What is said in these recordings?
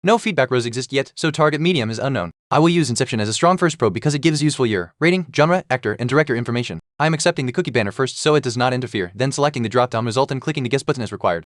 No feedback rows exist yet, so target medium is unknown. I will use Inception as a strong first probe because it gives useful year, rating, genre, actor, and director information. I am accepting the cookie banner first so it does not interfere, then selecting the drop-down result and clicking the guess button as required.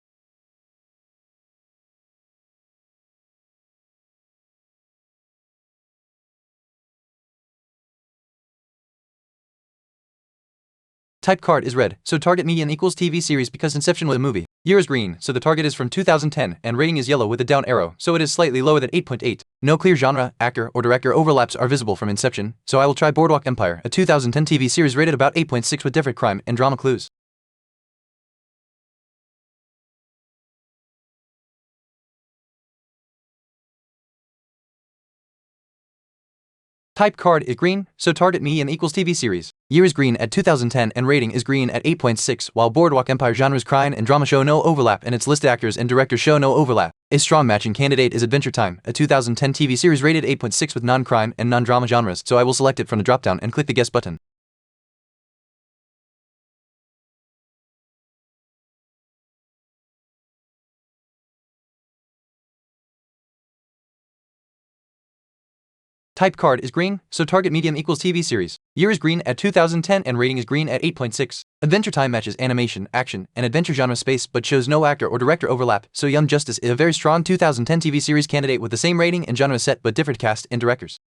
Type card is red, so target median equals TV series because Inception was a movie. Year is green, so the target is from 2010, and rating is yellow with a down arrow, so it is slightly lower than 8.8. No clear genre, actor, or director overlaps are visible from Inception, so I will try Boardwalk Empire, a 2010 TV series rated about 8.6 with different crime and drama clues. Type card is green, so target median equals TV series. Year is green at 2010 and rating is green at 8.6, while Boardwalk Empire genres crime and drama show no overlap and its listed actors and directors show no overlap. A strong matching candidate is Adventure Time, a 2010 TV series rated 8.6 with non-crime and non-drama genres, so I will select it from the drop-down and click the guess button. Type card is green, so target medium equals TV series. Year is green at 2010 and rating is green at 8.6. Adventure Time matches animation, action, and adventure genre space but shows no actor or director overlap, so Young Justice is a very strong 2010 TV series candidate with the same rating and genre set but different cast and directors.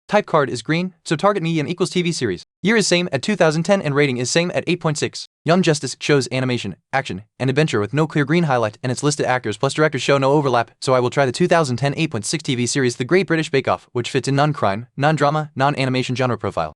Type card is green, so target medium equals TV series. Year is same at 2010 and rating is same at 8.6. Young Justice shows animation, action, and adventure with no clear green highlight and its listed actors plus directors show no overlap, so I will try the 2010 8.6 TV series The Great British Bake Off, which fits in non-crime, non-drama, non-animation genre profile.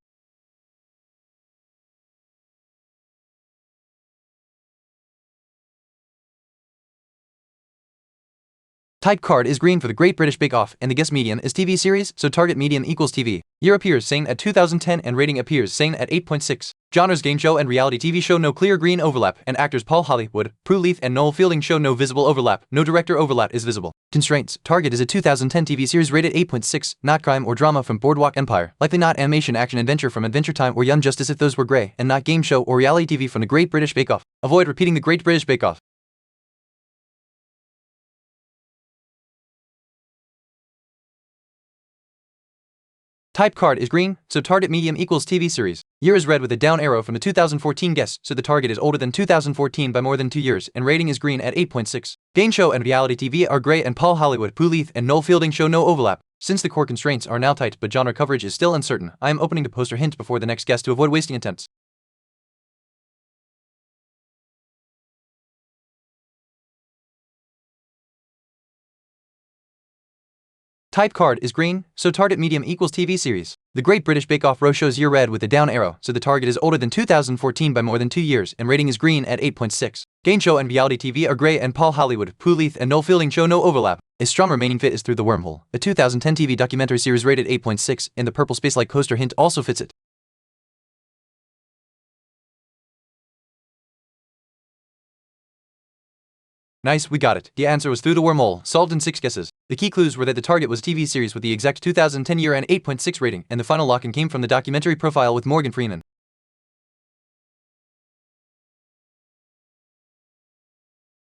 Type card is green for The Great British Bake Off and the guess median is TV series, so target median equals TV. Year appears same at 2010 and rating appears same at 8.6. Genres game show and reality TV show no clear green overlap and actors Paul Hollywood, Prue Leith and Noel Fielding show no visible overlap, no director overlap is visible. Constraints, target is a 2010 TV series rated 8.6, not crime or drama from Boardwalk Empire, likely not animation action adventure from Adventure Time or Young Justice if those were gray, and not game show or reality TV from The Great British Bake Off. Avoid repeating The Great British Bake Off. Type card is green, so target medium equals TV series. Year is red with a down arrow from the 2014 guess, so the target is older than 2014 by more than 2 years, and rating is green at 8.6. Game show and reality TV are gray and Paul Hollywood, Prue Leith, and Noel Fielding show no overlap. Since the core constraints are now tight but genre coverage is still uncertain, I am opening the poster hint before the next guess to avoid wasting attempts. Type card is green, so target medium equals TV series. The Great British Bake Off row shows year red with a down arrow, so the target is older than 2014 by more than 2 years, and rating is green at 8.6. Game show and reality TV are gray and Paul Hollywood, Prue Leith, and Noel Fielding show no overlap. A strong remaining fit is Through the Wormhole, a 2010 TV documentary series rated 8.6, and the purple space-like poster hint also fits it. Nice, we got it. The answer was Through the Wormhole, solved in 6 guesses. The key clues were that the target was a TV series with the exact 2010 year and 8.6 rating, and the final lock-in came from the documentary profile with Morgan Freeman.